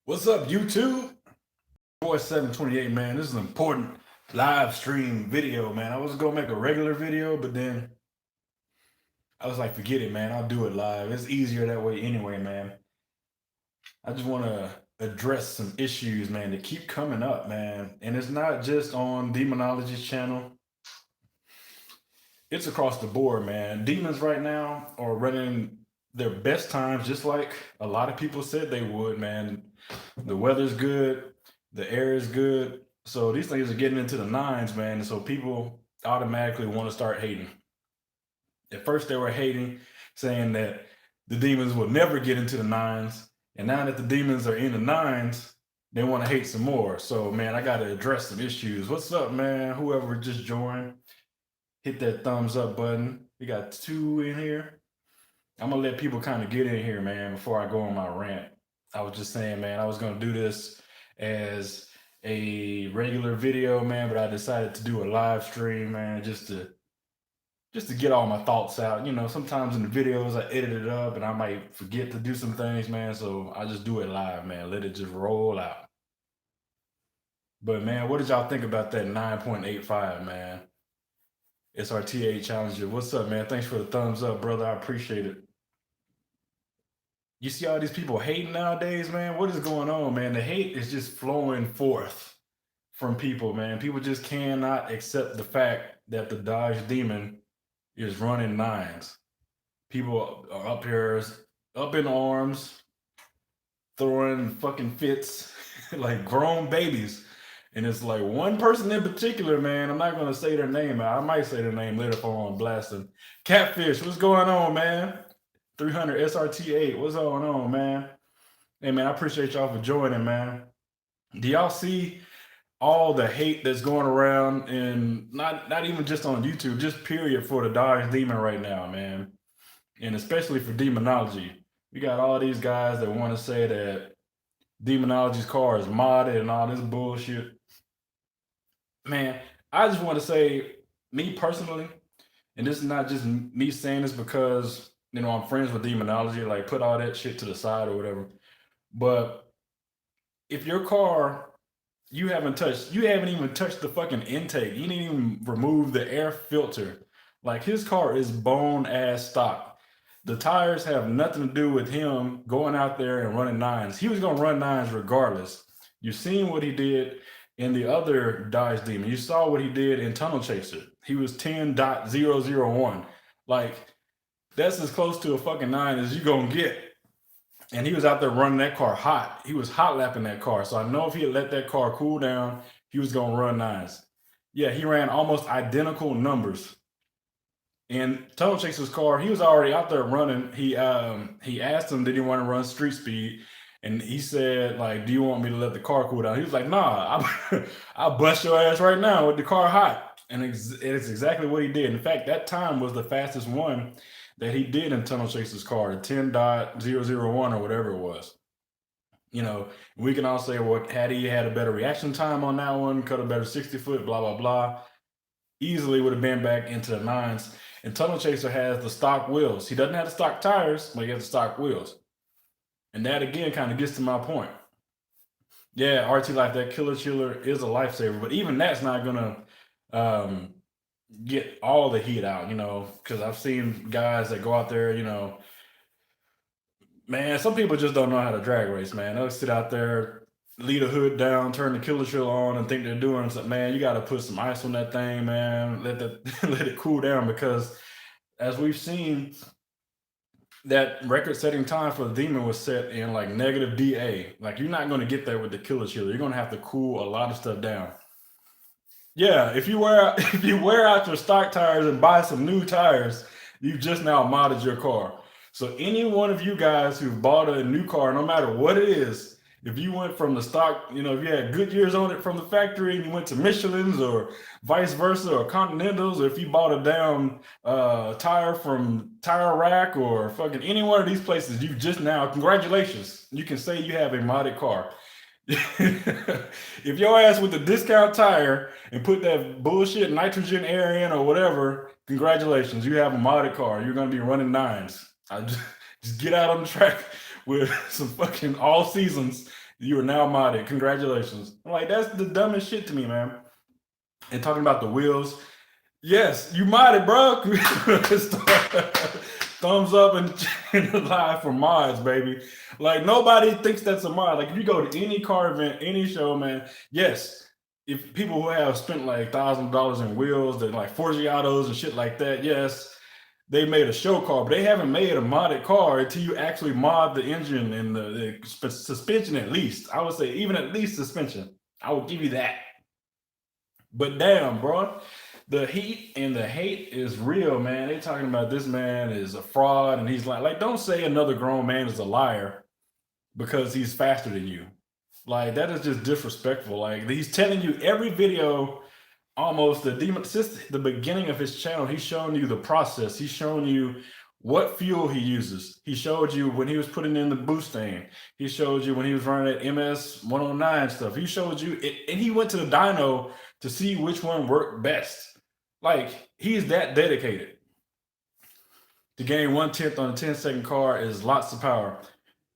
What's up, YouTube? Boy 728, man. This is an important live stream video, man. I was gonna make a regular video, but then I was like, forget it, man. I'll do it live. It's easier that way anyway, man. I just want to address some issues, man, that keep coming up, man. And it's not just on Demonology's channel. It's across the board, man. Demons right now are running their best times, just like a lot of people said they would, man. The weather's good, the air is good. So these things are getting into the nines, man. And so people automatically want to start hating. At first, they were hating, saying that the demons will never get into the nines. And now that the demons are in the nines, they want to hate some more. So, man, I got to address some issues. What's up, man? Whoever just joined, hit that thumbs up button. We got 2 in here. I'm going to let people kind of get in here, man, before I go on my rant. I was just saying, man, I was going to do this as a regular video, man, but I decided to do a live stream, man, just to get all my thoughts out. You know, sometimes in the videos I edit it up and I might forget to do some things, man, so I just do it live, man. Let it just roll out. But, man, what did y'all think about that 9.85, man? SRTA Challenger. What's up, man? Thanks for the thumbs up, brother. I appreciate it. You see all these people hating nowadays, man? What is going on, man? The hate is just flowing forth from people, man. People just cannot accept the fact that the Dodge Demon is running nines. People are up here, up in arms, throwing fucking fits like grown babies. And it's like one person in particular, man. I'm not going to say their name. I might say their name later if I'm on blasting. Catfish, what's going on, man? 300 SRT8, what's going on, man? Hey, man, I appreciate y'all for joining, man. Do y'all see all the hate that's going around, and not even just on YouTube, just period, for the Dodge Demon right now, man? And especially for Demonology. We got all these guys that want to say that Demonology's car is modded and all this bullshit. Man, I just want to say, me personally, and this is not just me saying this because, you know, I'm friends with Demonology, like put all that shit to the side or whatever. But if your car, you haven't even touched the fucking intake. You didn't even remove the air filter. Like, his car is bone ass stock. The tires have nothing to do with him going out there and running nines. He was gonna run nines regardless. You've seen what he did in the other Dodge Demon. You saw what he did in Tunnel Chaser. He was 10.001. Like, that's as close to a fucking nine as you gonna get. And he was out there running that car hot. He was hot lapping that car. So I know if he had let that car cool down, he was gonna run nines. Yeah, he ran almost identical numbers. In Tunnel Chaser's car, he was already out there running. He asked him, did he want to run street speed? And he said, like, do you want me to let the car cool down? He was like, nah, I'll bust your ass right now with the car hot. And it's exactly what he did. In fact, that time was the fastest one that he did in Tunnel Chaser's car, the 10.001 or whatever it was. You know, we can all say, well, had he had a better reaction time on that one, cut a better 60-foot, blah, blah, blah, easily would have been back into the nines. And Tunnel Chaser has the stock wheels. He doesn't have the stock tires, but he has the stock wheels. And that, again, kind of gets to my point. Yeah, RT Life, that Killer Chiller is a lifesaver, but even that's not going to get all the heat out, you know, because I've seen guys that go out there, you know, man, some people just don't know how to drag race, man. They'll sit out there, lead a hood down, turn the Killer Chill on, and think they're doing something. Man, you got to put some ice on that thing, man. Let it cool down, because as we've seen, that record-setting time for the Demon was set in like negative DA. Like, you're not going to get there with the Killer Chiller. You're going to have to cool a lot of stuff down. Yeah, if you wear out your stock tires and buy some new tires, you've just now modded your car. So any one of you guys who've bought a new car, no matter what it is, if you went from the stock, you know, if you had good years on it from the factory and you went to Michelin's or vice versa, or Continentals, or if you bought a down tire from Tire Rack or fucking any one of these places, you just now, congratulations, you can say you have a modded car. If your ass with the discount tire and put that bullshit nitrogen air in or whatever, congratulations, you have a modded car. You're going to be running nines. Just get out on the track with some fucking all seasons You are now modded. Congratulations. I'm like, that's the dumbest shit to me, man. And talking about the wheels, yes, you modded, bro. Thumbs up and live for mods, baby. Like nobody thinks that's a mod. Like if you go to any car event, any show, man, yes. If people who have spent like $1,000 in wheels, that like Forgiatos and shit like that, yes, they made a show car, but they haven't made a modded car until you actually mod the engine and the suspension at least. I would say even at least suspension. I would give you that. But damn, bro, the heat and the hate is real, man. They talking about this man is a fraud, and he's like, don't say another grown man is a liar because he's faster than you. Like that is just disrespectful. Like he's telling you every video, almost since the beginning of his channel, he's showing you the process. He's showing you what fuel he uses. He showed you when he was putting in the Mustang. He showed you when he was running that MS 109 stuff. He showed you, and he went to the dyno to see which one worked best. Like he's that dedicated. To gain 1/10 on a 10-second car is lots of power.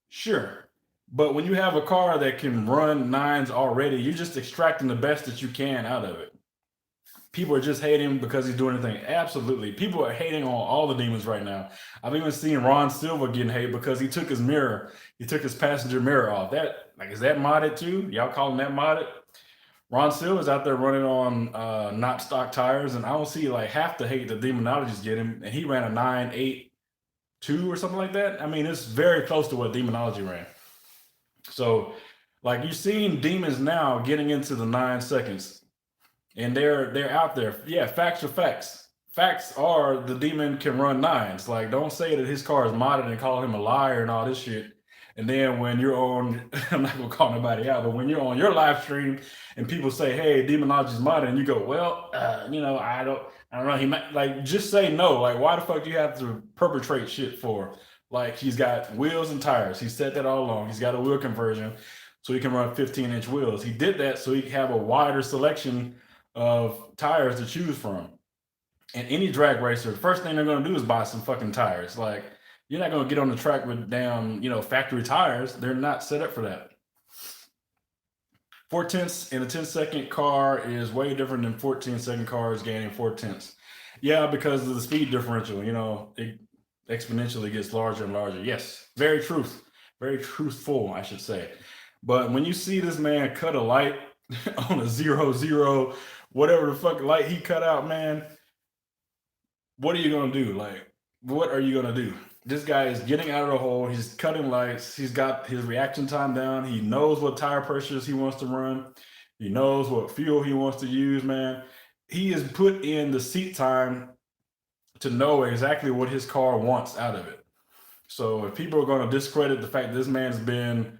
Sure. But when you have a car that can run nines already, you're just extracting the best that you can out of it. People are just hating him because he's doing anything. Absolutely. People are hating on all the demons right now. I've even seen Ron Silva getting hate because he took his mirror. He took his passenger mirror off. That, like, is that modded too? Y'all calling that modded? Ron Silva's out there running on not stock tires, and I don't see like half the hate the demonologists get him. And he ran a 9.82 or something like that. I mean, it's very close to what demonology ran. So, like, you've seen demons now getting into the 9 seconds, and they're out there. Yeah, facts are facts. Facts are the demon can run nines. Like, don't say that his car is modded and call him a liar and all this shit. And then when you're on, I'm not gonna call nobody out, but when you're on your live stream and people say, "Hey, demonology's modded," and you go, "Well, I don't know." He might, like, just say no. Like, why the fuck do you have to perpetrate shit for? Like, he's got wheels and tires. He said that all along. He's got a wheel conversion, so he can run 15-inch wheels. He did that so he can have a wider selection of tires to choose from. And any drag racer, the first thing they're gonna do is buy some fucking tires. Like, you're not gonna get on the track with damn, factory tires. They're not set up for that. 4/10 in a 10-second car is way different than 14-second cars gaining 4/10. Yeah, because of the speed differential, it exponentially gets larger and larger. Yes, very truthful, I should say. But when you see this man cut a light on a 0, whatever the fuck light he cut out, man, what are you gonna do? Like, what are you gonna do? This guy is getting out of the hole. He's cutting lights. He's got his reaction time down. He knows what tire pressures he wants to run. He knows what fuel he wants to use, man. He has put in the seat time to know exactly what his car wants out of it. So if people are going to discredit the fact that this man's been,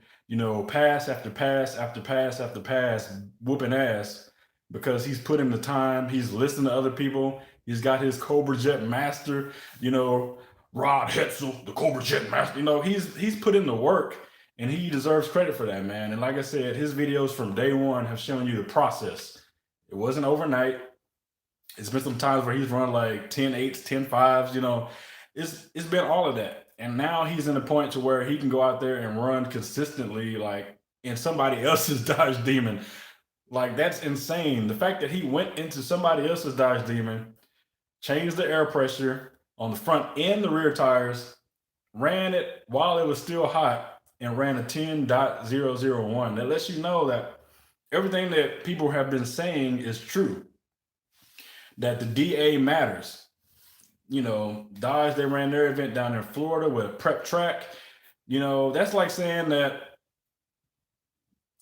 pass after pass after pass after pass, whooping ass, because he's put in the time, he's listened to other people, he's got his Cobra Jet Master, Rod Hetzel, the Cobra Jet Master, he's put in the work, and he deserves credit for that, man. And like I said, his videos from day one have shown you the process. It wasn't overnight. It's been some times where he's run like 10.8s, 10.5s, it's been all of that. And now he's in a point to where he can go out there and run consistently, like in somebody else's Dodge Demon. Like, that's insane. The fact that he went into somebody else's Dodge Demon, changed the air pressure on the front and the rear tires, ran it while it was still hot, and ran a 10.001. That lets you know that everything that people have been saying is true. That the DA matters. Dodge, they ran their event down in Florida with a prep track. That's like saying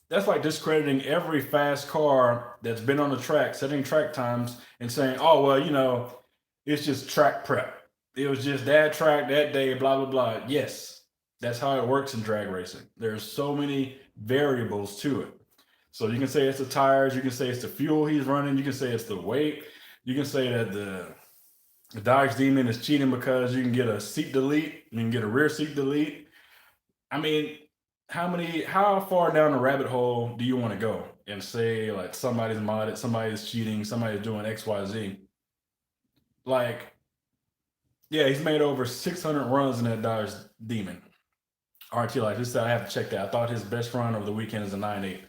that's like discrediting every fast car that's been on the track, setting track times, and saying, oh, well, it's just track prep. It was just that track that day, blah, blah, blah. Yes, that's how it works in drag racing. There's so many variables to it. So you can say it's the tires, you can say it's the fuel he's running, you can say it's the weight, you can say that the Dodge Demon is cheating because you can get a seat delete, you can get a rear seat delete. I mean, how far down the rabbit hole do you want to go and say like somebody's modded, somebody's cheating, somebody's doing XYZ? Like, yeah, he's made over 600 runs in that Dodge Demon. RT Life. He said I have to check that. I thought his best run over the weekend is a 9.8.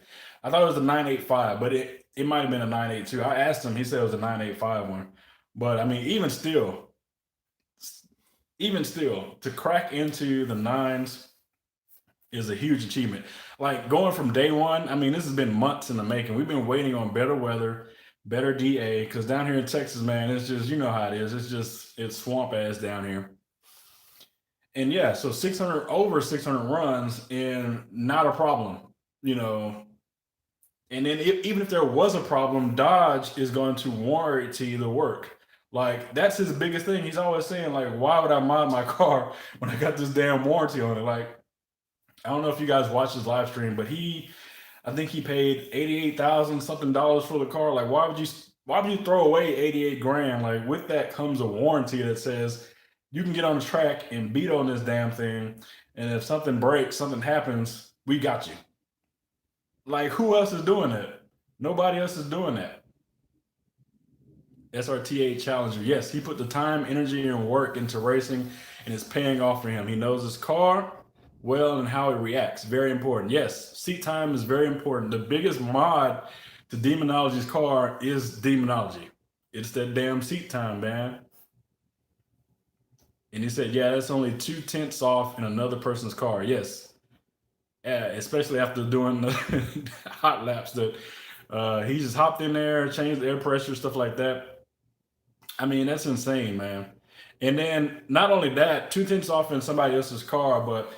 I thought it was a 9.85, but it might have been a 9.82. I asked him. He said it was a 9.85 one. But I mean, even still, to crack into the nines is a huge achievement. Like going from day one, I mean, this has been months in the making. We've been waiting on better weather, better DA, because down here in Texas, man, it's just, you know how it is. It's swamp ass down here. And yeah, so 600, over 600 runs, and not a problem, you know. And then even if there was a problem, Dodge is going to warranty the work. Like that's his biggest thing. He's always saying like, why would I mod my car when I got this damn warranty on it? Like, I don't know if you guys watched his live stream, but I think he paid 88,000 something dollars for the car. Like, why would you throw away 88 grand? Like with that comes a warranty that says you can get on the track and beat on this damn thing, and if something breaks, something happens, we got you. Like who else is doing that? Nobody else is doing that. SRT8 Challenger. Yes, he put the time, energy, and work into racing, and it's paying off for him. He knows his car well and how it reacts. Very important. Yes, seat time is very important. The biggest mod to Demonology's car is Demonology. It's that damn seat time, man. And he said, yeah, that's only 2/10 off in another person's car. Yes. Yeah, especially after doing the hot laps that he just hopped in there, changed the air pressure, stuff like that. I mean, that's insane, man. And then not only that, 2/10 off in somebody else's car, but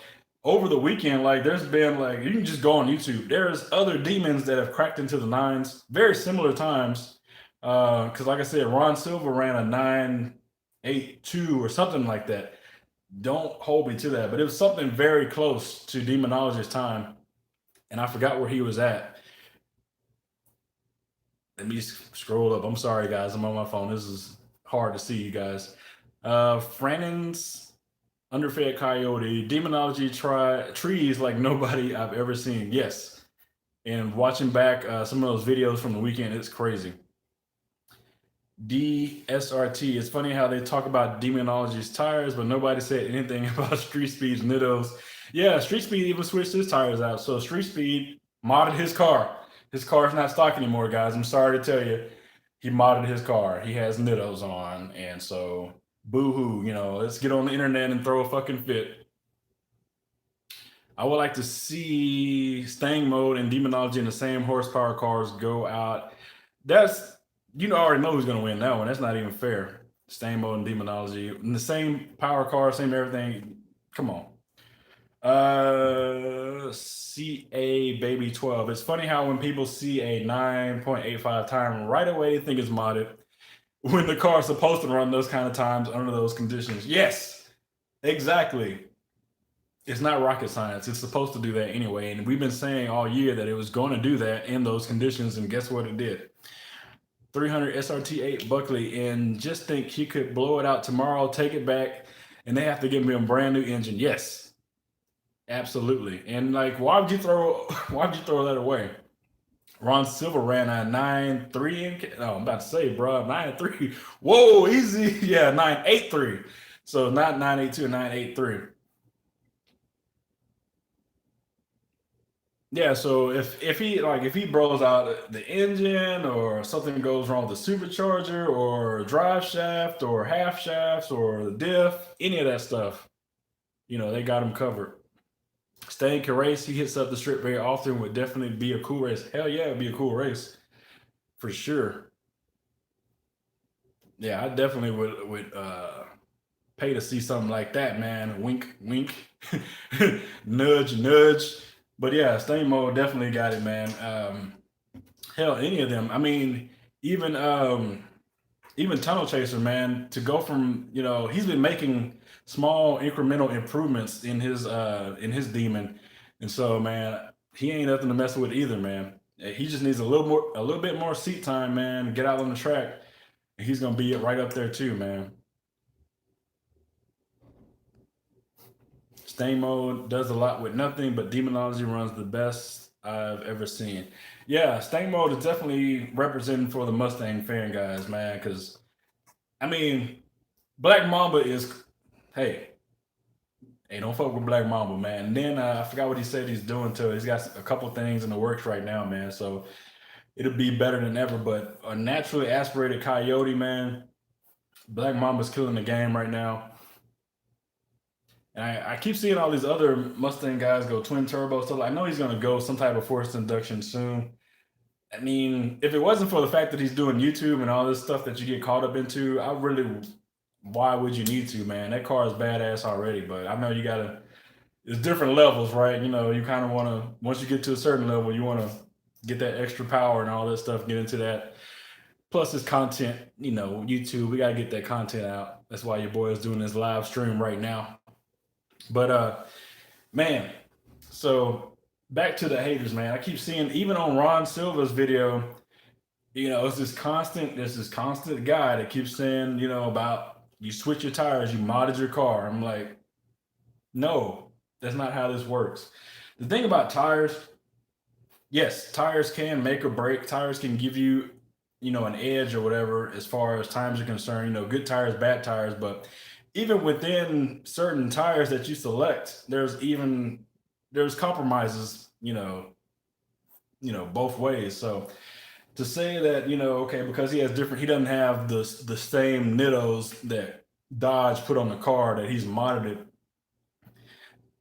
over the weekend, like there's been like you can just go on YouTube. There's other demons that have cracked into the nines, very similar times. Because like I said, Ron Silva ran a 9.82 or something like that. Don't hold me to that, but it was something very close to Demonology's time, and I forgot where he was at. Let me scroll up. I'm sorry, guys. I'm on my phone. This is hard to see, you guys. Frannon's Underfed Coyote, Demonology trees like nobody I've ever seen. Yes. And watching back some of those videos from the weekend, it's crazy. DSRT. It's funny how they talk about Demonology's tires, but nobody said anything about Street Speed's Nittos. Yeah, Street Speed even switched his tires out. So Street Speed modded his car. His car's not stock anymore, guys. I'm sorry to tell you. He modded his car. He has Nittos on. And so, boo-hoo, you know, let's get on the internet and throw a fucking fit. I would like to see Stang Mode and Demonology in the same horsepower cars go out. That's, you already know who's going to win that one. That's not even fair. Stang Mode and Demonology in the same power car, same everything. Come on. CA Baby 12. It's funny how when people see a 9.85 time right away, they think it's modded when the car is supposed to run those kind of times under those conditions. Yes, exactly. It's not rocket science. It's supposed to do that anyway. And we've been saying all year that it was going to do that in those conditions. And guess what it did? 300 SRT8 Buckley. And just think he could blow it out tomorrow, take it back, and they have to give me a brand new engine. Yes, absolutely. And like, why would you throw that away? Ron Silva ran a 9.3. Oh, I'm about to say, bro, 9.3. Whoa, easy. Yeah, 9.83. So not 9.82, 9.83. Yeah, so if he blows out the engine or something goes wrong with the supercharger or drive shaft or half shafts or the diff, any of that stuff, they got him covered. Stang can race. He hits up the strip very often. Would definitely be a cool race. Hell yeah, it'd be a cool race for sure. Yeah, I definitely would pay to see something like that, man. Wink, wink, nudge, nudge. But yeah, Stang Mode definitely got it, man. Hell, any of them. I mean, even Tunnel Chaser, man, to go from, he's been making small incremental improvements in his demon. And so, man, he ain't nothing to mess with either, man. He just needs a little bit more seat time, man, get out on the track. And he's gonna be right up there too, man. Stang Mode does a lot with nothing, but Demonology runs the best I've ever seen. Yeah, Stang Mode is definitely representing for the Mustang fan guys, man, because I mean, Black Mamba is, hey, Hey, don't fuck with Black Mamba, man. And then I forgot what he said he's doing to it. He's got a couple things in the works right now, man. So it'll be better than ever. But a naturally aspirated coyote, man. Black Mamba's killing the game right now. And I keep seeing all these other Mustang guys go twin turbo. So I know he's going to go some type of forced induction soon. I mean, if it wasn't for the fact that he's doing YouTube and all this stuff that you get caught up into, why would you need to, man? That car is badass already, but I know you gotta, it's different levels, right? You know, you kind of want to, once you get to a certain level, you want to get that extra power and all that stuff, get into that. Plus, it's content, you know, YouTube, we gotta get that content out. That's why your boy is doing this live stream right now. But man, so back to the haters, man. I keep seeing even on Ron Silva's video, you know, there's this constant guy that keeps saying, you know, about you switch your tires, you modded your car. I'm like, no, that's not how this works. The thing about tires, yes, tires can make or break. Tires can give you, you know, an edge or whatever as far as times are concerned. You know, good tires, bad tires, but even within certain tires that you select, there's compromises, you know, both ways. So to say that, you know, okay, because he doesn't have the same nittos that Dodge put on the car, that he's modded it.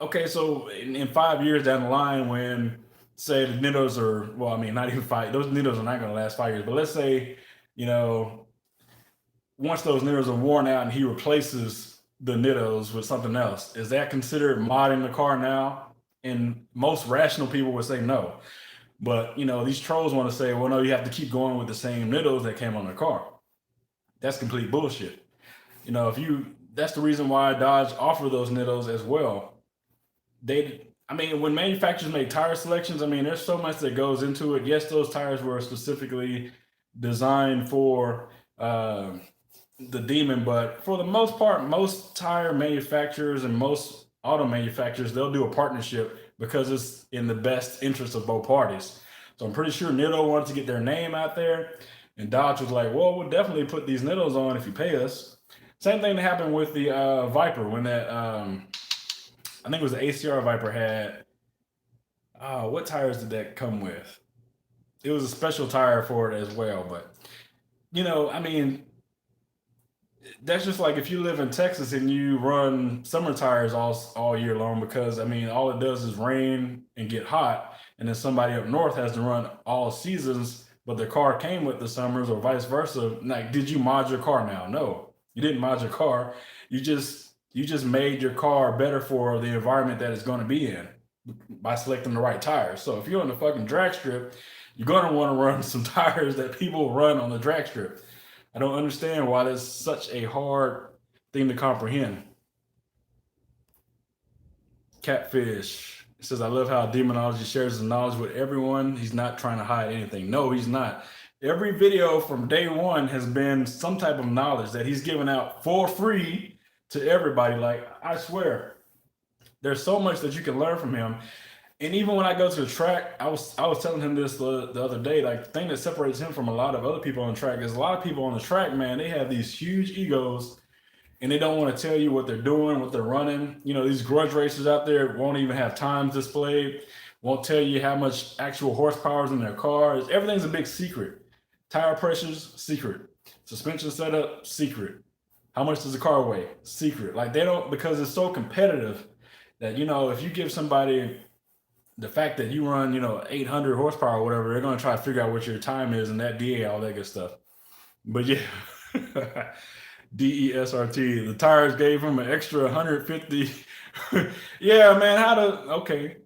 Okay, so in 5 years down the line, when say the nittos are, well, I mean, not even five, those nittos are not going to last 5 years, but let's say, you know, once those nittos are worn out and he replaces the nittos with something else, is that considered modding the car now? And most rational people would say no. But, you know, these trolls want to say, well, no, you have to keep going with the same nittos that came on the car. That's complete bullshit. You know, that's the reason why Dodge offer those nittos as well. I mean, when manufacturers make tire selections, I mean, there's so much that goes into it. Yes, those tires were specifically designed for the Demon, but for the most part, most tire manufacturers and most auto manufacturers, they'll do a partnership because it's in the best interest of both parties. So I'm pretty sure Nitto wanted to get their name out there, and Dodge was like, well, we'll definitely put these Nittos on if you pay us. Same thing that happened with the Viper when that, I think it was the ACR Viper had, what tires did that come with? It was a special tire for it as well, but, you know, I mean, that's just like if you live in Texas and you run summer tires all year long, because I mean, all it does is rain and get hot, and then somebody up north has to run all seasons, but their car came with the summers or vice versa. Like, did you mod your car now? No, you didn't mod your car. You just made your car better for the environment that it's going to be in by selecting the right tires. So if you're on the fucking drag strip, you're going to want to run some tires that people run on the drag strip. I don't understand why that's such a hard thing to comprehend. Catfish says, I love how Demonology shares his knowledge with everyone. He's not trying to hide anything. No, he's not. Every video from day one has been some type of knowledge that he's given out for free to everybody. Like, I swear, there's so much that you can learn from him. And even when I go to the track, I was telling him this the other day, like the thing that separates him from a lot of other people on the track is a lot of people on the track, man, they have these huge egos and they don't want to tell you what they're doing, what they're running. You know, these grudge racers out there won't even have times displayed, won't tell you how much actual horsepower is in their cars. Everything's a big secret. Tire pressures, secret. Suspension setup, secret. How much does the car weigh? Secret. Like, they don't, because it's so competitive that, you know, if you give somebody the fact that you run, you know, 800 horsepower or whatever, they're going to try to figure out what your time is and that DA, all that good stuff. But yeah, DESRT, the tires gave him an extra 150. Yeah, man, okay.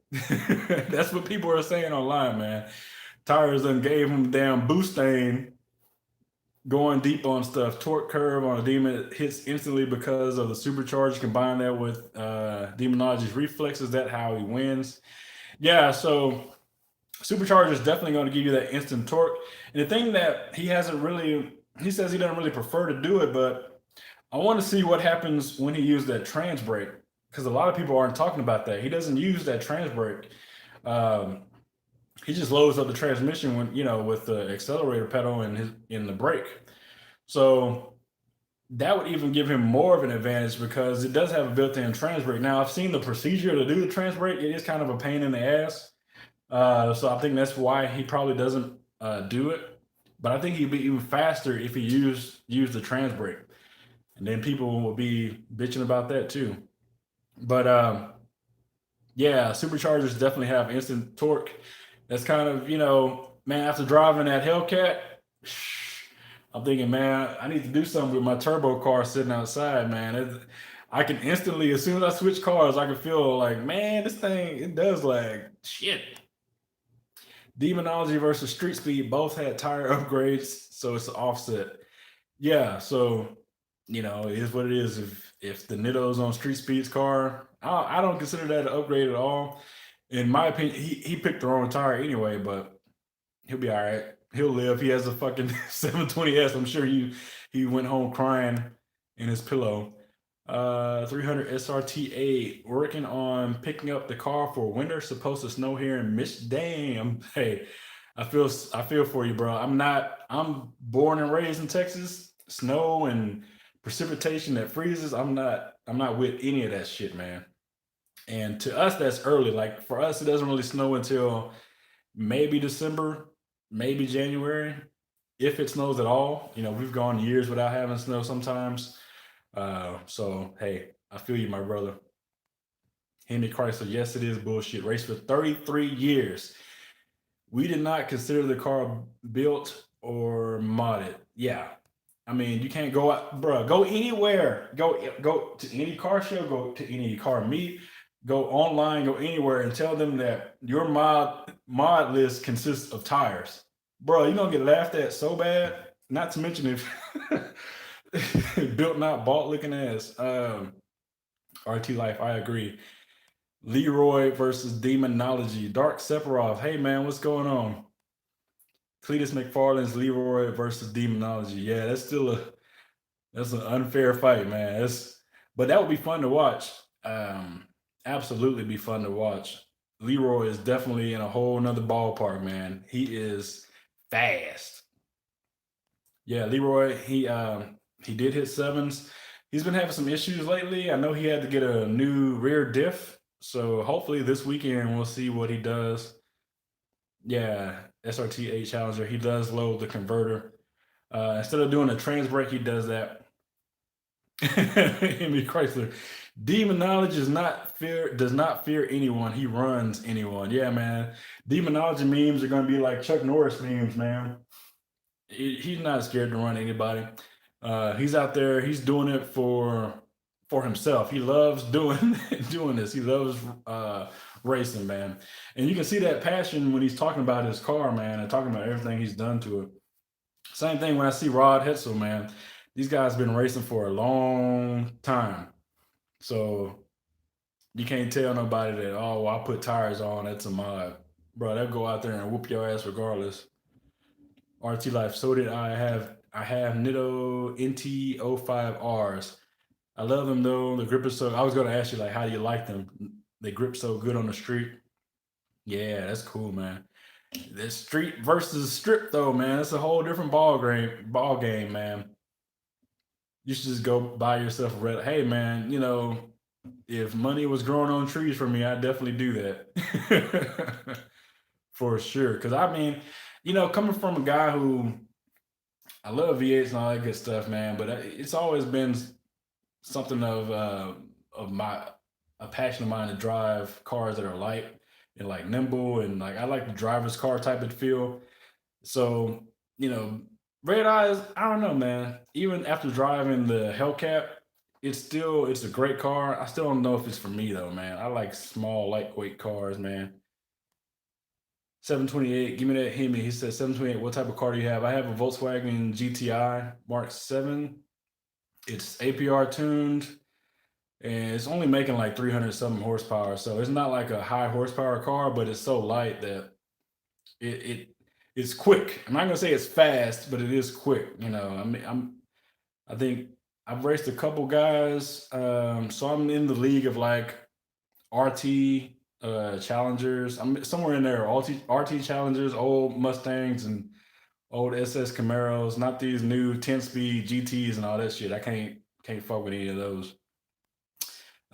That's what people are saying online, man. Tires done gave him damn boosting, going deep on stuff. Torque curve on a Demon hits instantly because of the supercharge. Combine that with Demonology's reflexes. That's how he wins. Yeah, so supercharger is definitely going to give you that instant torque. And the thing that he says he doesn't really prefer to do it, but I want to see what happens when he uses that trans brake, because a lot of people aren't talking about that. He doesn't use that trans brake. He just loads up the transmission when, you know, with the accelerator pedal and in the brake. So that would even give him more of an advantage because it does have a built-in trans brake. Now, I've seen the procedure to do the trans brake. It is kind of a pain in the ass. So I think that's why he probably doesn't do it. But I think he'd be even faster if he used the trans brake, and then people will be bitching about that too. But yeah, superchargers definitely have instant torque. That's kind of, man, after driving that Hellcat, I'm thinking, man, I need to do something with my turbo car sitting outside, man. I can instantly, as soon as I switch cars, I can feel like, man, this thing, it does lag. Shit. Demonology versus Street Speed both had tire upgrades, so it's an offset. Yeah, so it is what it is. If the Nitto's on Street Speed's car, I don't consider that an upgrade at all. In my opinion, he picked the wrong tire anyway, but he'll be all right. He'll live. He has a fucking 720S. I'm sure he went home crying in his pillow. 300 SRT8 working on picking up the car for winter. Supposed to snow here in Damn. Hey, I feel for you, bro. I'm born and raised in Texas. Snow and precipitation that freezes. I'm not with any of that shit, man. And to us, that's early. Like for us, it doesn't really snow until maybe December, maybe January, if it snows at all. We've gone years without having snow sometimes. So hey, I feel you, my brother. Henry Chrysler, yes, it is bullshit. Raced for 33 years. We did not consider the car built or modded. Yeah. I mean, you can't go out, bro. Go anywhere. Go to any car show. Go to any car meet. Go online. Go anywhere and tell them that your mod list consists of tires, bro. You're gonna get laughed at so bad. Not to mention if built not bought looking ass. RT Life, I agree. Leroy versus Demonology. Dark Sephiroth. Hey man, what's going on? Cletus McFarland's Leroy versus Demonology. Yeah, that's an unfair fight, man. But that would be fun to watch. Absolutely be fun to watch. Leroy is definitely in a whole nother ballpark, man. He is fast. Yeah, Leroy, he did hit sevens. He's been having some issues lately. I know he had to get a new rear diff. So hopefully this weekend we'll see what he does. Yeah, SRT8 Challenger. He does load the converter. Instead of doing a trans brake, he does that. Henry Chrysler. Demonology does not fear anyone. He runs anyone. Yeah, man. Demonology memes are gonna be like Chuck Norris memes, man. He's not scared to run anybody. He's out there. He's doing it for himself. He loves doing this. He loves racing, man. And you can see that passion when he's talking about his car, man, and talking about everything he's done to it. Same thing when I see Rod Hetzel, man. These guys been racing for a long time. So you can't tell nobody that, oh, well, I put tires on, that's a mod. Bro, they'll go out there and whoop your ass regardless. RT Life, so did I have Nitto NT05Rs. I love them though. The grip is so, I was gonna ask you like, how do you like them? They grip so good on the street. Yeah, that's cool, man. The street versus strip though, man. It's a whole different ball game, man. You should just go buy yourself a red. Hey, man, if money was growing on trees for me, I'd definitely do that. For sure. Because I mean, coming from a guy who I love V8s and all that good stuff, man, but it's always been something of a passion of mine to drive cars that are light and like nimble, and like I like the driver's car type of feel. So, red eyes, I don't know, man. Even after driving the Hellcat, it's a great car. I still don't know if it's for me though, man. I like small, lightweight cars, man. 728, give me that Hemi. He said 728, what type of car do you have? I have a Volkswagen GTI Mark 7. It's APR tuned, and it's only making like 300 something horsepower. So it's not like a high horsepower car, but it's so light that it's quick. I'm not gonna say it's fast, but it is quick. I mean, I think I've raced a couple guys, so I'm in the league of like RT challengers. I'm somewhere in there. RT challengers, old Mustangs, and old SS Camaros, not these new 10-speed GTs and all that shit. I can't fuck with any of those.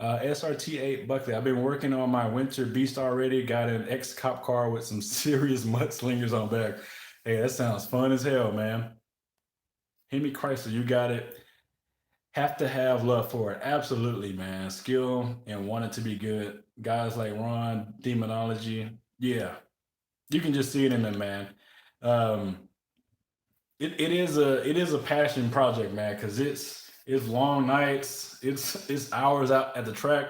SRT8 Buckley. I've been working on my winter beast already. Got an ex-cop car with some serious mudslingers on back. Hey, that sounds fun as hell, man. Hemi Chrysler, you got it. Have to have love for it. Absolutely, man. Skill and want it to be good. Guys like Ron, Demonology. Yeah. You can just see it in them, man. Um, it is a passion project, man, because it's long nights, it's hours out at the track.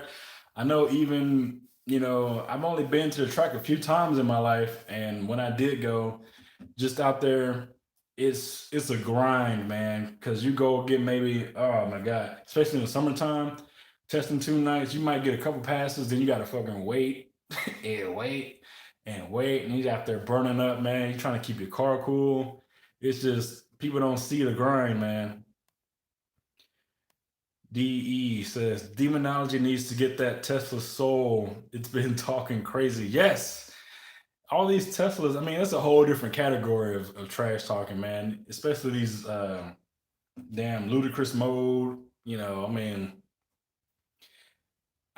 I know even I've only been to the track a few times in my life, and when I did go, just out there, it's a grind, man. Because you go get maybe, oh my god, especially in the summertime, testing 2 nights, you might get a couple passes, then you gotta fucking wait and wait and wait, and you out there burning up, man. You're trying to keep your car cool. It's just people don't see the grind, man. DE says demonology needs to get that Tesla soul. It's been talking crazy. Yes, all these Teslas. I mean, that's a whole different category of trash talking, man. Especially these damn ludicrous mode. I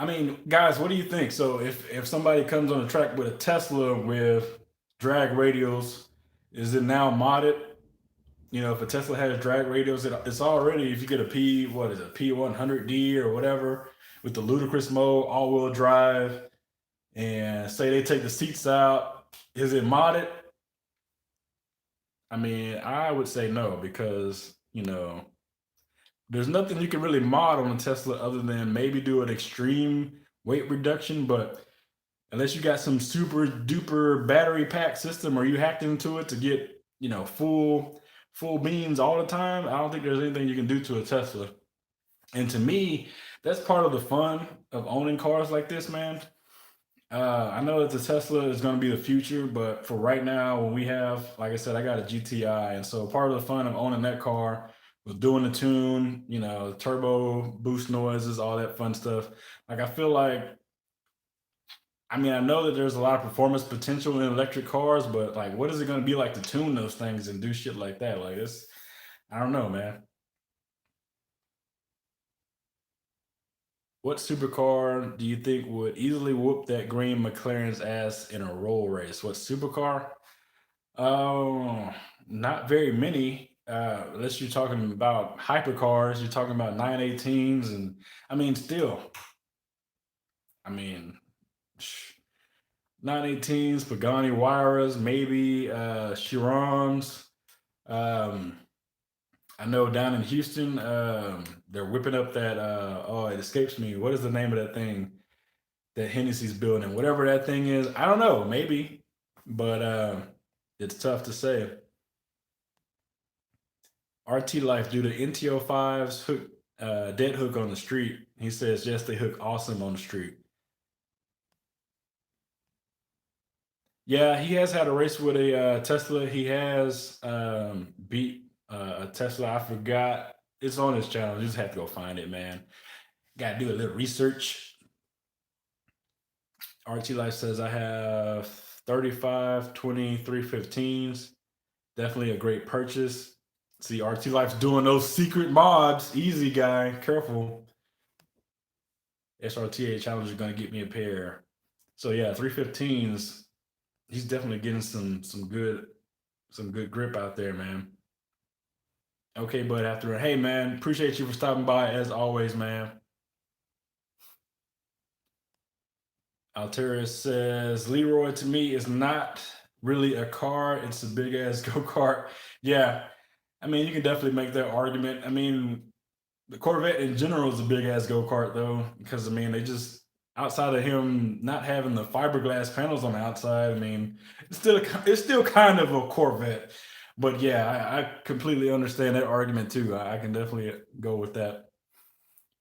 mean, guys, what do you think? So if somebody comes on the track with a Tesla with drag radials, is it now modded? If a Tesla has drag radials, it's already, if you get a what is it, P100D or whatever, with the ludicrous mode, all-wheel drive, and say they take the seats out, is it modded? I mean, I would say no, because there's nothing you can really mod on a Tesla other than maybe do an extreme weight reduction. But unless you got some super duper battery pack system or you hacked into it to get full beams all the time, I don't think there's anything you can do to a Tesla. And to me, that's part of the fun of owning cars like this, man. I know that the Tesla is going to be the future, but for right now, when we have, like I said, I got a GTI, and so part of the fun of owning that car was doing the tune, turbo boost noises, all that fun stuff. Like, I feel like, I mean, I know that there's a lot of performance potential in electric cars, but like, what is it going to be like to tune those things and do shit like that? Like, I don't know, man. What supercar do you think would easily whoop that green McLaren's ass in a roll race? What supercar? Oh, not very many. Unless you're talking about hypercars, you're talking about 918s, and I mean, still, I mean, 918s, Pagani Huayras, maybe Chirons. Um, I know down in Houston, they're whipping up that. Oh, it escapes me. What is the name of that thing that Hennessy's building? Whatever that thing is, I don't know. Maybe, but it's tough to say. RT Life, do the NTO5s hook dead hook on the street? He says yes, they hook awesome on the street. Yeah, he has had a race with a Tesla. He has beat a Tesla. I forgot. It's on his channel. You just have to go find it, man. Got to do a little research. RT Life says I have 35, 20, 315s. Definitely a great purchase. See, RT Life's doing those secret mods. Easy, guy. Careful. SRTA Challenger going to get me a pair. So yeah, 315s. He's definitely getting some good grip out there, man. Okay, bud. After hey, man, appreciate you for stopping by as always, man. Alteris says Leroy to me is not really a car; it's a big ass go kart. Yeah, I mean you can definitely make that argument. I mean the Corvette in general is a big ass go kart though, because I mean they just outside of him not having the fiberglass panels on the outside. I mean it's still kind of a Corvette. But yeah, I completely understand that argument too. I can definitely go with that.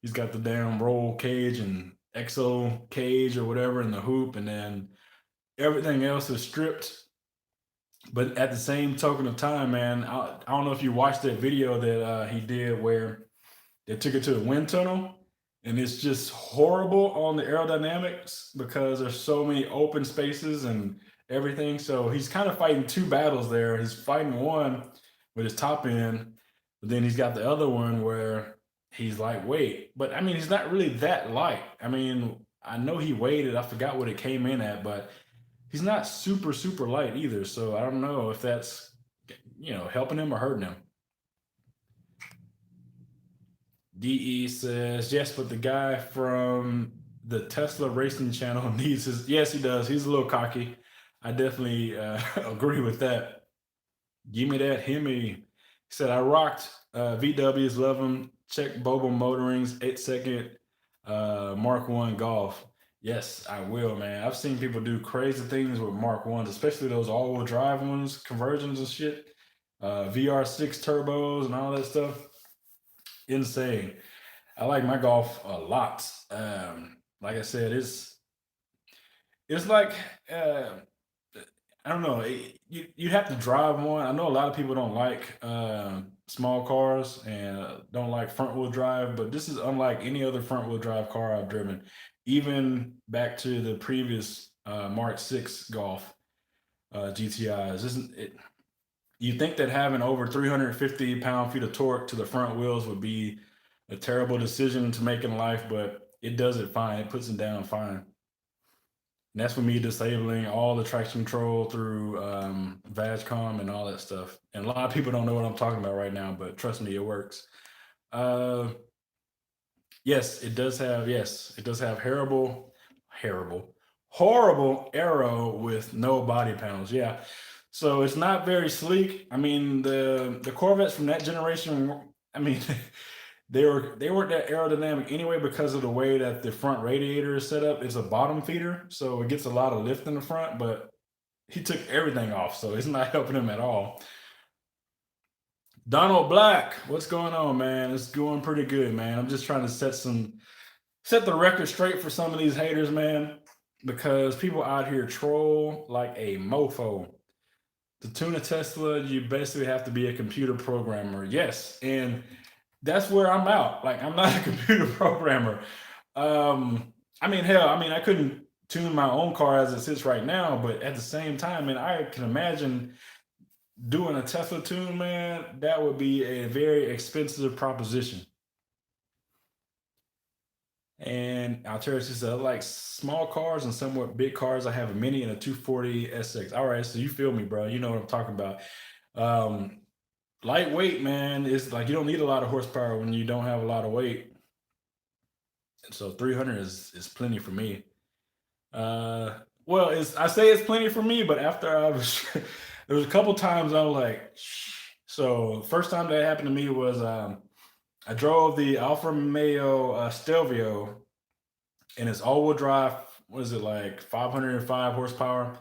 He's got the damn roll cage and exo cage or whatever in the hoop, and then everything else is stripped. But at the same token of time, man, I don't know if you watched that video that he did where they took it to the wind tunnel, and it's just horrible on the aerodynamics because there's so many open spaces and everything. So he's kind of fighting two battles there. He's fighting one with his top end, but then he's got the other one where he's lightweight. But I mean, he's not really that light. I mean, I know he weighed it. I forgot what it came in at, but he's not super light either. So I don't know if that's helping him or hurting him. DE says yes, but the guy from the Tesla racing channel needs his. Yes, he does. He's a little cocky. I definitely agree with that. Give me that Hemi. He said I rocked VWs, love them. Check Bobo Motorings 8-second Mark One Golf. Yes, I will, man. I've seen people do crazy things with Mark Ones, especially those all-wheel drive ones, conversions and shit, VR6 turbos and all that stuff. Insane. I like my golf a lot. Like I said, it's like I don't know. You have to drive one. I know a lot of people don't like small cars and don't like front wheel drive, but this is unlike any other front wheel drive car I've driven. Even back to the previous Mark 6 Golf GTIs, isn't it? You think that having over 350 pound-feet of torque to the front wheels would be a terrible decision to make in life, but it does it fine. It puts it down fine. And that's for me disabling all the traction control through VAGCOM and all that stuff. And a lot of people don't know what I'm talking about right now, but trust me, it works. Yes, it does have horrible aero with no body panels. Yeah. So it's not very sleek. I mean, the Corvettes from that generation, I mean, they weren't that aerodynamic anyway because of the way that the front radiator is set up. It's a bottom feeder, so it gets a lot of lift in the front, but he took everything off, so it's not helping him at all. Donald Black, what's going on, man? It's going pretty good, man. I'm just trying to set the record straight for some of these haters, man, because people out here troll like a mofo. To tune a Tesla, you basically have to be a computer programmer. Yes, and that's where I'm out. Like, I'm not a computer programmer. I mean, hell, I couldn't tune my own car as it sits right now, but at the same time, man, I can imagine doing a Tesla tune, man. That would be a very expensive proposition. And Alteris says, I like small cars and somewhat big cars. I have a Mini and a 240 SX. All right, so you feel me, bro. You know what I'm talking about. Lightweight, man, is like you don't need a lot of horsepower when you don't have a lot of weight. And so 300 is plenty for me. Well, I say it's plenty for me, but after there was a couple times I was like, shh. So first time that happened to me was I drove the Alfa Romeo Stelvio, and it's all-wheel drive. What is it, like 505 horsepower?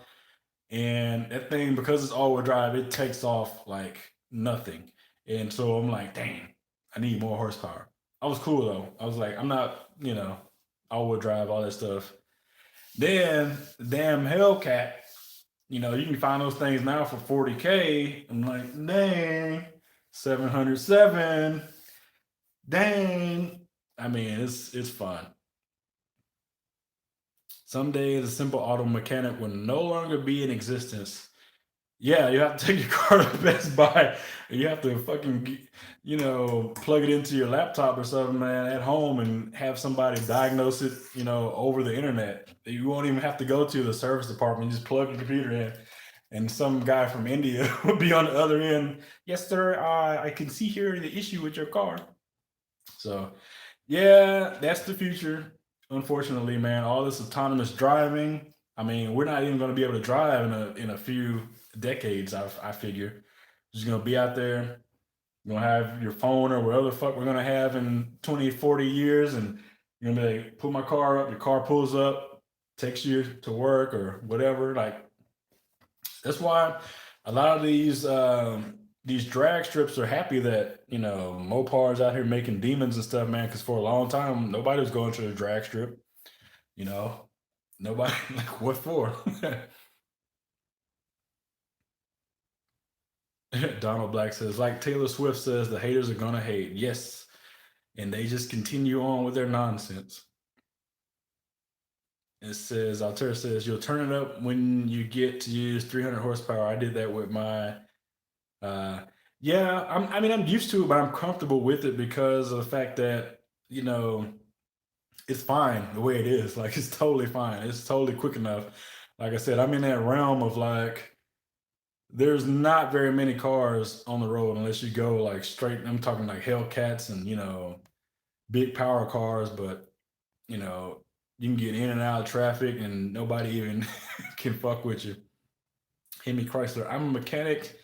And that thing, because it's all-wheel drive, it takes off like nothing. And so I'm like, dang, I need more horsepower. I was cool though. I was like, I'm not, all-wheel drive, all that stuff. Then damn Hellcat, you can find those things now for 40K. I'm like, dang, 707. Dang. I mean, it's fun. Someday the simple auto mechanic will no longer be in existence. Yeah, you have to take your car to Best Buy. And you have to fucking, plug it into your laptop or something, man, at home and have somebody diagnose it, over the internet. You won't even have to go to the service department. You just plug the computer in, and some guy from India will be on the other end. Yes, sir. I can see here the issue with your car. So, yeah, that's the future. Unfortunately, man, all this autonomous driving. I mean, we're not even going to be able to drive in a few decades. I figure, just going to be out there. You're going to have your phone or whatever the fuck we're going to have in 20, 40 years, and you're going to be like, put my car up. Your car pulls up, takes you to work or whatever. Like, that's why a lot of these drag strips are happy that Mopar's out here making demons and stuff, man, because for a long time nobody was going to the drag strip. Nobody, like, what for? Donald Black says, like Taylor Swift says, the haters are gonna hate. Yes, and they just continue on with their nonsense. It says Altair says you'll turn it up when you get to use 300 horsepower. I did that with my uh yeah, I mean I'm used to it, but I'm comfortable with it because of the fact that, you know, it's fine the way it is. Like it's totally fine. It's totally quick enough. Like I said, I'm in that realm of like there's not very many cars on the road unless you go like straight. I'm talking like Hellcats and big power cars, but you know you can get in and out of traffic and nobody even can fuck with you. Hemi Chrysler. I'm a mechanic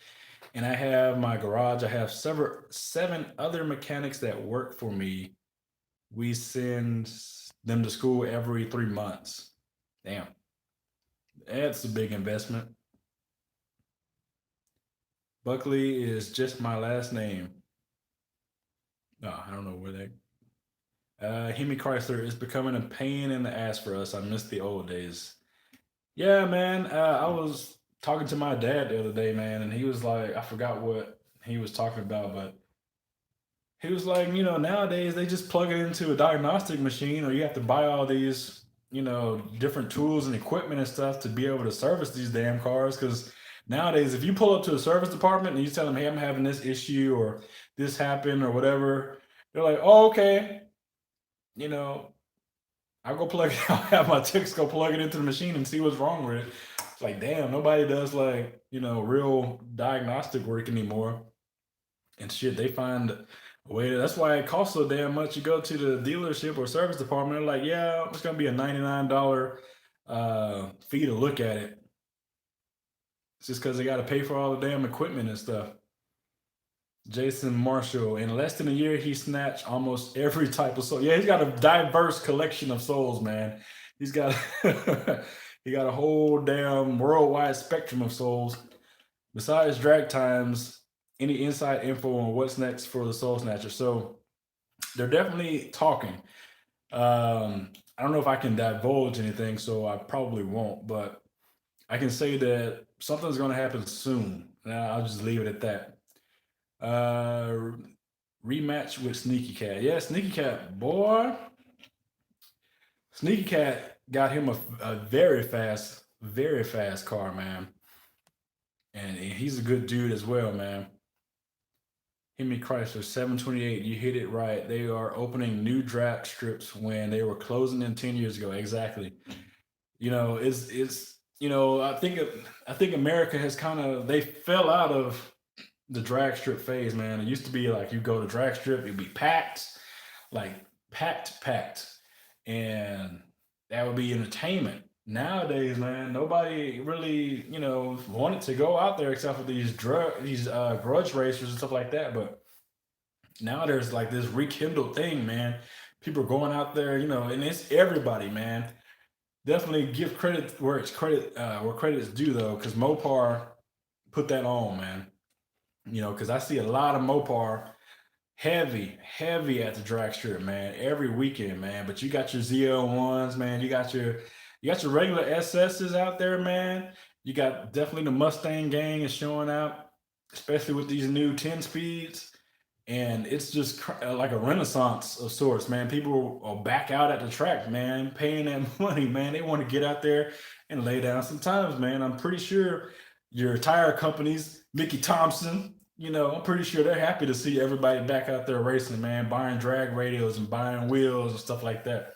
and I have my garage. I have seven other mechanics that work for me. We send them to school every 3 months. Damn, that's a big investment. Buckley is just my last name. No, I don't know where they. Hemi Chrysler is becoming a pain in the ass for us. I miss the old days. Yeah, man. I was talking to my dad the other day, man, and he was like, I forgot what he was talking about, but he was like, nowadays they just plug it into a diagnostic machine, or you have to buy all these, different tools and equipment and stuff to be able to service these damn cars. Because nowadays, if you pull up to a service department and you tell them, hey, I'm having this issue or this happened or whatever, they're like, oh, okay. You know, I'll go plug it. I'll have my techs go plug it into the machine and see what's wrong with it. It's like, damn, nobody does like, real diagnostic work anymore. And shit, they find a way. That's why it costs so damn much. You go to the dealership or service department, they're like, yeah, it's gonna be a $99 fee to look at it. It's just because they got to pay for all the damn equipment and stuff. Jason Marshall. In less than a year, he snatched almost every type of soul. Yeah, he's got a diverse collection of souls, man. He's got he got a whole damn worldwide spectrum of souls. Besides drag times, any inside info on what's next for the Soul Snatcher? So they're definitely talking. I don't know if I can divulge anything, so I probably won't, but I can say that something's going to happen soon. Now I'll just leave it at that. Uh, Rematch with Sneaky Cat. Yeah, Sneaky Cat, boy. Sneaky Cat got him a very fast car, man. And he's a good dude as well, man. Hemi Chrysler 728. You hit it right. They are opening new drag strips when they were closing in 10 years ago. Exactly. It's I think America has they fell out of the drag strip phase, man. It used to be like you go to drag strip, it'd be packed, like packed, and that would be entertainment. Nowadays, man, nobody really, wanted to go out there except for these grudge racers and stuff like that. But now there's like this rekindled thing, man. People are going out there, and it's everybody, man. Definitely give credit where credit is due, though, because Mopar put that on, man. Because I see a lot of Mopar heavy at the drag strip, man, every weekend, man. But you got your ZL1s, man. You got your regular SSs out there, man. You got definitely the Mustang gang is showing out, especially with these new 10 speeds. And it's just like a renaissance of sorts, man. People are back out at the track, man, paying that money, man. They want to get out there and lay down some times, man. I'm pretty sure your tire companies, Mickey Thompson, I'm pretty sure they're happy to see everybody back out there racing, man, buying drag radios and buying wheels and stuff like that.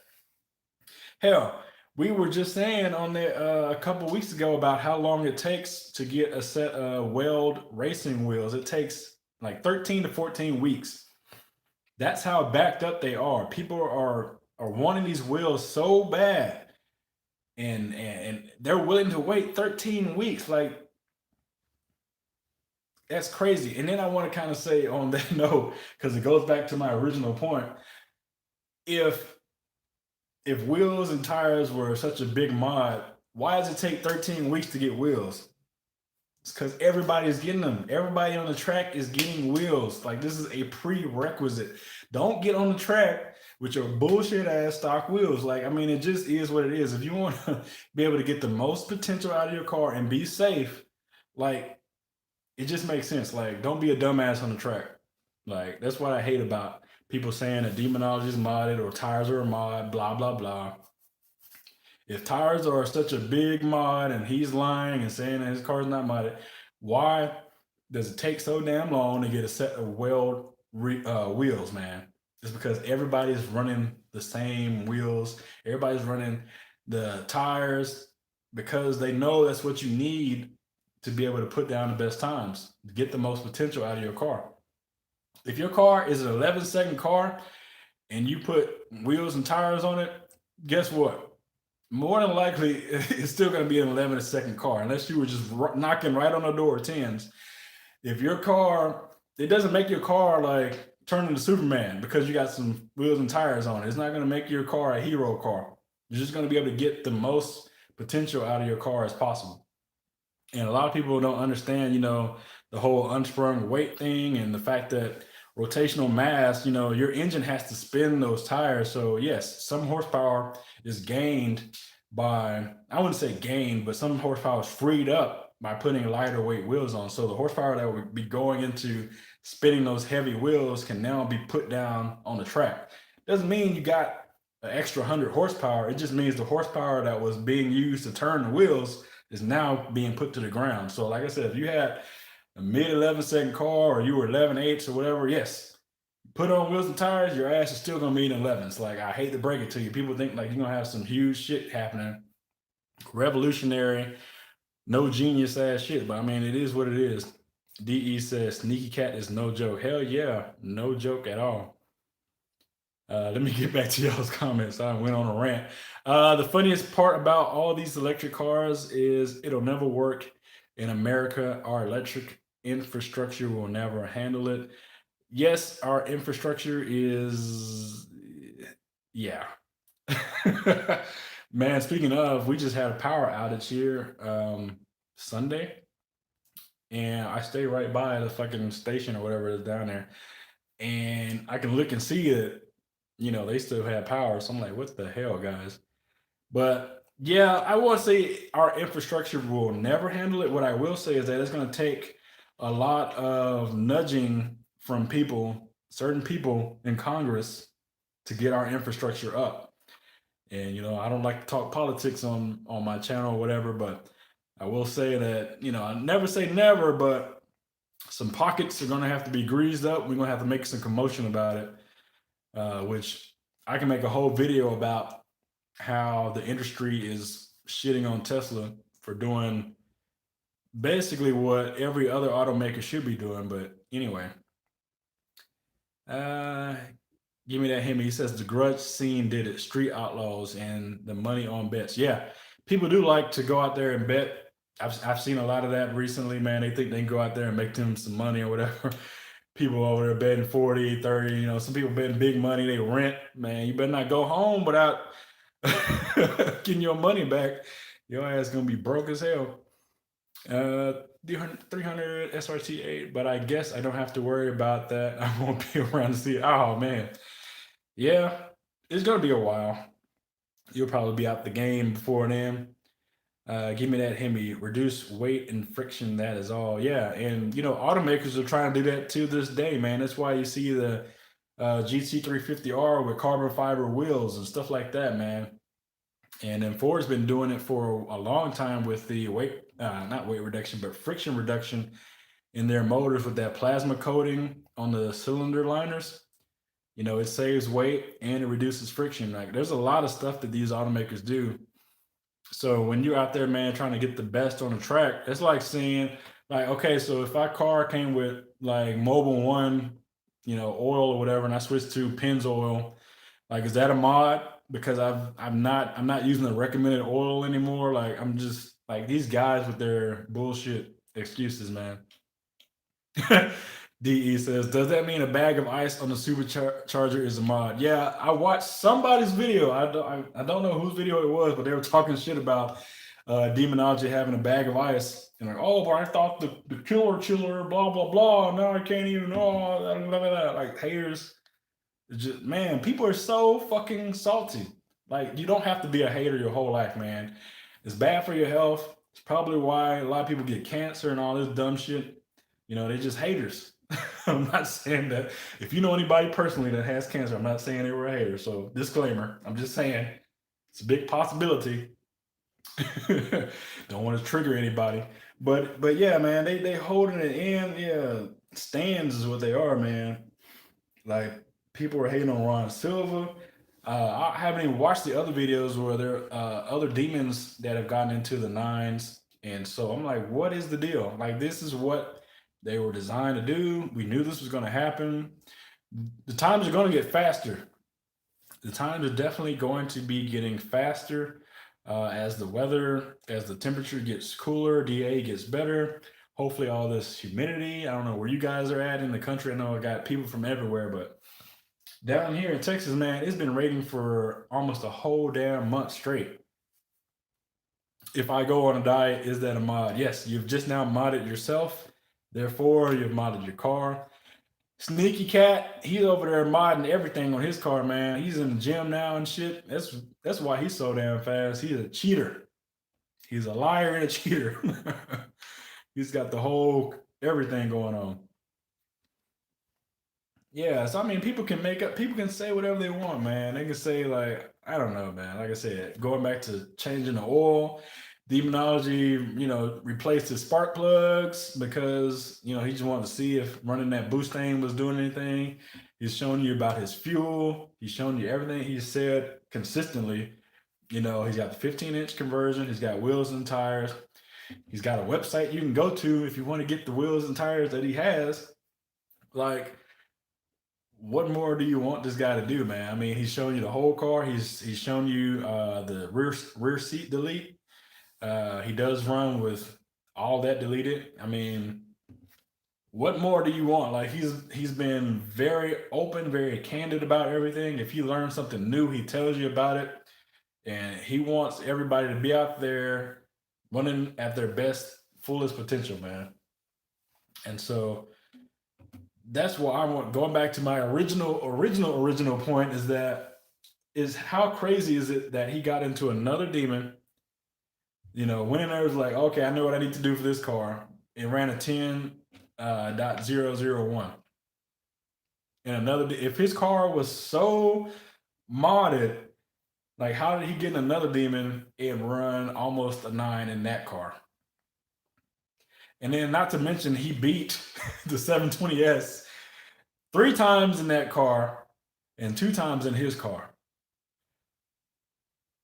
Hell, we were just saying on there a couple weeks ago about how long it takes to get a set of weld racing wheels. It takes like 13 to 14 weeks. That's how backed up they are. People are wanting these wheels so bad, and they're willing to wait 13 weeks. Like, that's crazy. And then I want to kind of say on that note, because it goes back to my original point. If wheels and tires were such a big mod, why does it take 13 weeks to get wheels? It's because everybody's getting them. Everybody on the track is getting wheels. Like, this is a prerequisite. Don't get on the track with your bullshit ass stock wheels. Like, I mean, it just is what it is. If you want to be able to get the most potential out of your car and be safe, like, it just makes sense. Like, don't be a dumbass on the track. Like, that's what I hate about people saying that demonology is modded or tires are a mod, blah, blah, blah. If tires are such a big mod and he's lying and saying that his car's not modded, why does it take so damn long to get a set of wheels, man? It's because everybody's running the same wheels. Everybody's running the tires because they know that's what you need to be able to put down the best times, get the most potential out of your car. If your car is an 11-second car and you put wheels and tires on it, guess what? More than likely, it's still going to be an 11-second car unless you were just knocking right on the door 10s. If your car, it doesn't make your car like turn into Superman because you got some wheels and tires on it. It's not going to make your car a hero car. You're just going to be able to get the most potential out of your car as possible. And a lot of people don't understand, the whole unsprung weight thing and the fact that rotational mass, your engine has to spin those tires. So yes, some horsepower is gained by, I wouldn't say gained, but some horsepower is freed up by putting lighter weight wheels on. So the horsepower that would be going into spinning those heavy wheels can now be put down on the track. Doesn't mean you got an extra 100 horsepower. It just means the horsepower that was being used to turn the wheels is now being put to the ground. So like I said, if you had a mid 11-second car or you were 11/8 or whatever, yes, put on wheels and tires, your ass is still gonna be in 11s. Like, I hate to break it to you. People think like you're gonna have some huge shit happening, revolutionary, no genius ass shit. But I mean, it is what it is. DE says Sneaky Cat is no joke. Hell yeah, no joke at all. Let me get back to y'all's comments. I went on a rant. The funniest part about all these electric cars is it'll never work in America. Our electric infrastructure will never handle it. Yes, our infrastructure is, yeah. Man, speaking of, we just had a power outage here Sunday, and I stay right by the fucking station or whatever is down there, and I can look and see it. They still have power. So I'm like, what the hell, guys? But yeah, I won't say our infrastructure will never handle it. What I will say is that it's going to take a lot of nudging from people, certain people in Congress, to get our infrastructure up. And I don't like to talk politics on my channel or whatever, but I will say that I never say never, but some pockets are going to have to be greased up. We're going to have to make some commotion about it, which I can make a whole video about how the industry is shitting on Tesla for doing basically what every other automaker should be doing. But anyway, give me that him. He says the Grudge scene did it. Street outlaws and the money on bets. Yeah, people do like to go out there and bet. I've seen a lot of that recently, man. They think they can go out there and make them some money or whatever. People over there betting 40, 30, some people betting big money. They rent, man. You better not go home without getting your money back. Your ass gonna be broke as hell. 300 SRT8, but I guess I don't have to worry about that. I won't be around to see it. Oh man, yeah, it's gonna be a while. You'll probably be out the game before then. Give me that Hemi. Reduce weight and friction. That is all. Yeah, and automakers are trying to do that to this day, man. That's why you see the GT350R with carbon fiber wheels and stuff like that, man. And then Ford's been doing it for a long time with the not weight reduction, but friction reduction in their motors with that plasma coating on the cylinder liners. It saves weight and it reduces friction. Like, there's a lot of stuff that these automakers do. So when you're out there, man, trying to get the best on the track, it's like saying, like, okay, so if our car came with like Mobil 1, oil or whatever, and I switched to Pennzoil, like, is that a mod? Because I'm not using the recommended oil anymore. Like, I'm just like these guys with their bullshit excuses, man. DE says, does that mean a bag of ice on the supercharger is a mod? Yeah, I watched somebody's video. I don't know whose video it was, but they were talking shit about Demonology having a bag of ice. And like, oh, but I thought the killer chiller, blah, blah, blah. Now I can't even, blah, blah, blah. Like, haters. Just, man, people are so fucking salty. Like, you don't have to be a hater your whole life, man. It's bad for your health. It's probably why a lot of people get cancer and all this dumb shit. They're just haters. I'm not saying that. If you know anybody personally that has cancer, I'm not saying they were a hater. So disclaimer, I'm just saying it's a big possibility. Don't want to trigger anybody. But yeah, man, they holding it in. Yeah, stands is what they are, man. Like people are hating on Ron Silva. I haven't even watched the other videos where there are other demons that have gotten into the nines, and so I'm like, what is the deal? Like this is what they were designed to do. We knew this was going to happen. The times are going to get faster. The times are definitely going to be getting faster as the weather, as the temperature gets cooler, DA gets better. Hopefully, all this humidity. I don't know where you guys are at in the country. I know I got people from everywhere, but down here in Texas, man, it's been raining for almost a whole damn month straight. If I go on a diet, is that a mod? Yes, you've just now modded yourself. Therefore, you've modded your car. Sneaky cat, he's over there modding everything on his car, man. He's in the gym now and shit. That's why he's so damn fast. He's a cheater. He's a liar and a cheater. He's got the whole everything going on. Yeah, so I mean, people can say whatever they want, man. They can say like, I don't know, man. Like I said, going back to changing the oil, demonology, replaced his spark plugs because he just wanted to see if running that Mustang was doing anything. He's showing you about his fuel. He's showing you everything he said consistently. He's got the 15-inch conversion. He's got wheels and tires. He's got a website you can go to if you want to get the wheels and tires that he has. Like, what more do you want this guy to do, man? I mean, he's showing you the whole car. He's shown you the rear seat delete. He does run with all that deleted. I mean, what more do you want? Like he's been very open, very candid about everything. If you learn something new, he tells you about it, and he wants everybody to be out there running at their best, fullest potential, man. And so that's what I want. Going back to my original point is how crazy is it that he got into another demon, went in there, was like, okay, I know what I need to do for this car, and ran a 10.001. And if his car was so modded, like how did he get in another demon and run almost a 9 in that car? And then not to mention he beat the 720S 3 times in that car and 2 times in his car.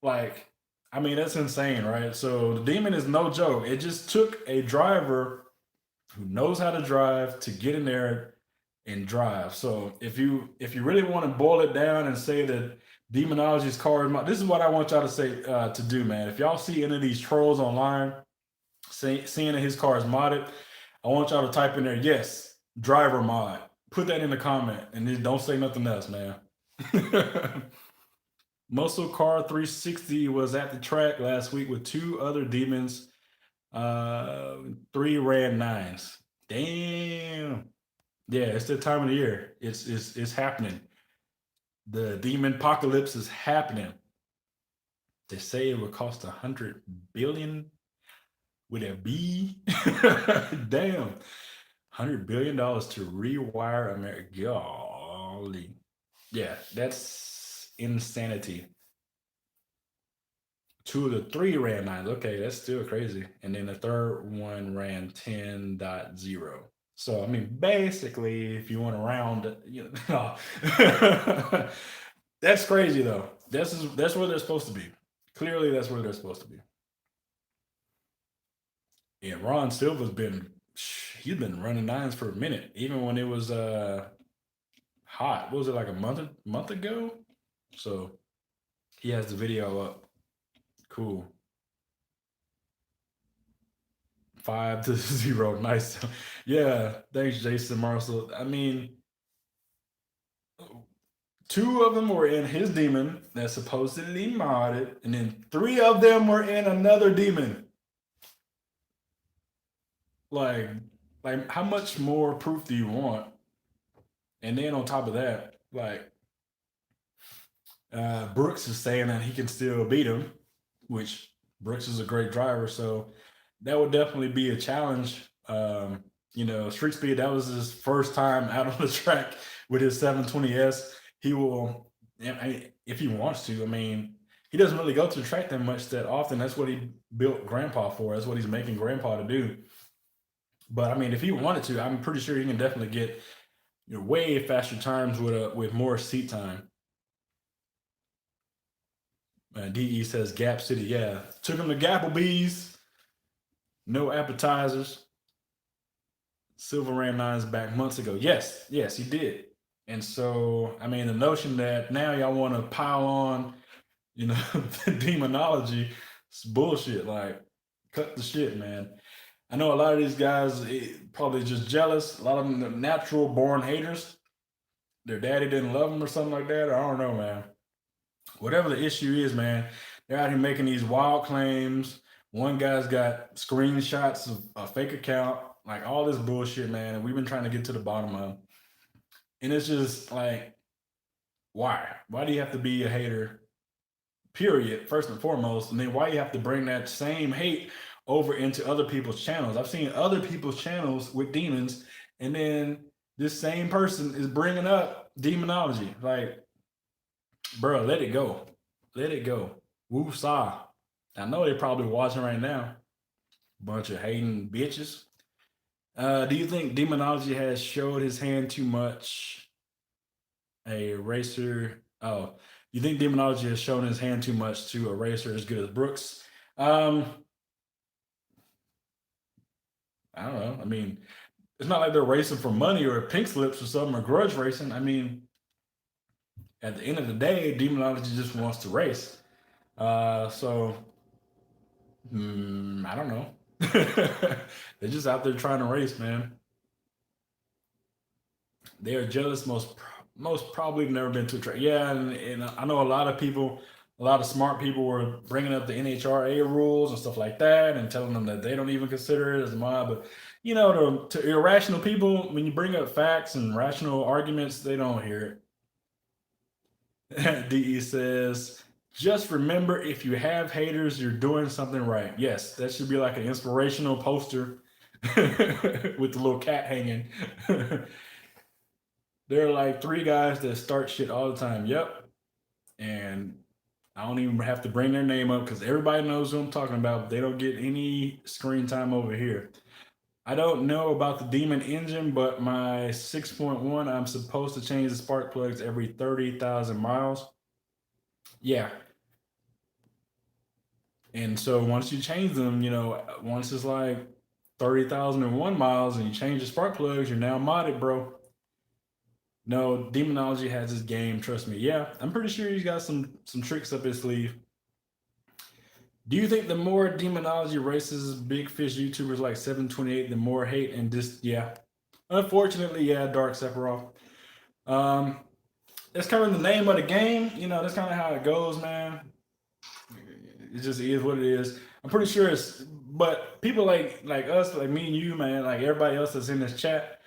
Like, I mean, that's insane, right? So the demon is no joke. It just took a driver who knows how to drive to get in there and drive. So if you really want to boil it down and say that demonology's car is this is what I want y'all to say to do, man. If y'all see any of these trolls online seeing that his car is modded, I want y'all to type in there, yes, driver mod. Put that in the comment and then don't say nothing else, man. Muscle Car 360 was at the track last week with 2 other demons. 3 ran 9s. Damn. Yeah, it's the time of the year. It's happening. The Demonpocalypse is happening. They say it would cost $100 billion. Would it be? Damn. $100 billion to rewire America. Golly. Yeah, that's insanity. 2 of the 3 ran 9s. Okay, that's still crazy. And then the third one ran 10.0. So I mean, basically, if you want to round, that's crazy though. That's where they're supposed to be. Clearly, that's where they're supposed to be. Yeah, Ron Silva's he's been running 9s for a minute, even when it was hot. What was it, like a month ago? So he has the video up. Cool. 5-0. Nice. Yeah, thanks, Jason Marshall. I mean, 2 of them were in his demon that's supposedly modded, and then 3 of them were in another demon. Like how much more proof do you want? And then on top of that, like Brooks is saying that he can still beat him, which Brooks is a great driver, so that would definitely be a challenge. Street speed, that was his first time out on the track with his 720S. He will, if he wants to, I mean, he doesn't really go to the track that much that often. That's what he built Grandpa for. That's what he's making Grandpa to do. But I mean, if he wanted to, I'm pretty sure he can definitely get way faster times with more seat time. DE says Gap City. Yeah, took him to Gapplebee's. No appetizers. Silver ran lines back months ago. Yes, yes, he did. And so, I mean, the notion that now y'all want to pile on, the demonology, it's bullshit. Like, cut the shit, man. I know a lot of these guys probably just jealous. A lot of them are natural born haters. Their daddy didn't love them or something like that. I don't know, man. Whatever the issue is, man, they're out here making these wild claims. One guy's got screenshots of a fake account, like all this bullshit, man. And we've been trying to get to the bottom of. And it's just like, why? Why do you have to be a hater? Period, first and foremost. And then why you have to bring that same hate over into other people's channels? I've seen other people's channels with demons, and then this same person is bringing up demonology. Like, bro, let it go. Let it go. Woo saw. I know they're probably watching right now. Bunch of hating bitches. Do you think demonology has showed his hand too much? A racer. Oh, you think demonology has shown his hand too much to a racer as good as Brooks? I don't know. I mean, it's not like they're racing for money or pink slips or something or grudge racing. I mean, at the end of the day, demonology just wants to race. So I don't know. They're just out there trying to race, man. They are jealous. Most probably have never been to a track. Yeah, and I know a lot of people, a lot of smart people were bringing up the NHRA rules and stuff like that, and telling them that they don't even consider it as a mod. But to irrational people, when you bring up facts and rational arguments, they don't hear it. DE says, just remember, if you have haters, you're doing something right. Yes, that should be like an inspirational poster with the little cat hanging. There are like 3 guys that start shit all the time. Yep. And I don't even have to bring their name up because everybody knows who I'm talking about. They don't get any screen time over here. I don't know about the demon engine, but my 6.1, I'm supposed to change the spark plugs every 30,000 miles. Yeah. And so once you change them, once it's like 30,001 miles and you change the spark plugs, you're now modded, bro. No, demonology has his game. Trust me. Yeah, I'm pretty sure he's got some tricks up his sleeve. Do you think the more demonology races big fish YouTubers like 728, the more hate and yeah. Unfortunately, yeah, Dark Sephiroth. That's kind of the name of the game. That's kind of how it goes, man. It just is what it is. I'm pretty sure but people like us, like me and you, man, like everybody else that's in this chat,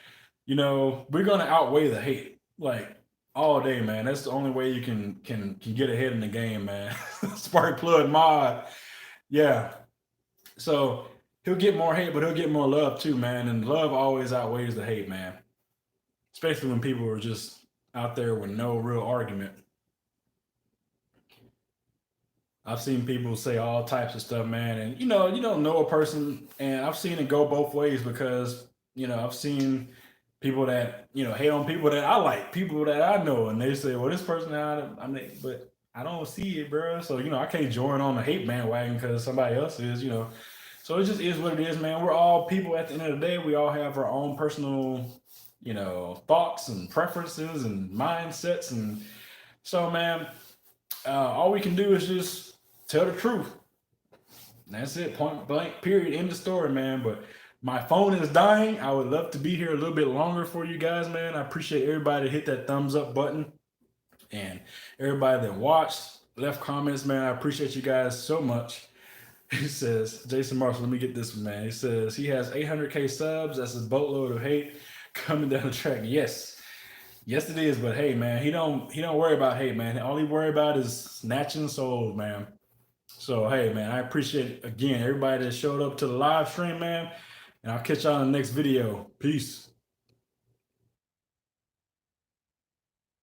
we're gonna outweigh the hate, like all day, man. That's the only way you can get ahead in the game, man. Spark plug mod, yeah. So he'll get more hate, but he'll get more love too, man. And love always outweighs the hate, man. Especially when people are just out there with no real argument. I've seen people say all types of stuff, man, and you don't know a person, and I've seen it go both ways because I've seen people that hate on people that I like, people that I know, and they say, "Well, this person, I mean," but I don't see it, bro. So I can't join on the hate bandwagon because somebody else is, So it just is what it is, man. We're all people at the end of the day. We all have our own personal, thoughts and preferences and mindsets, and so, man, all we can do is just tell the truth. That's it. Point blank, period. End of story, man. But my phone is dying. I would love to be here a little bit longer for you guys, man. I appreciate everybody hit that thumbs up button. And everybody that watched, left comments, man. I appreciate you guys so much. He says, Jason Marshall, let me get this one, man. He says he has 800K subs. That's a boatload of hate coming down the track. Yes. Yes, it is. But hey, man, he don't worry about hate, man. All he worry about is snatching souls, man. So, hey, man, I appreciate, again, everybody that showed up to the live stream, man. And I'll catch y'all in the next video. Peace.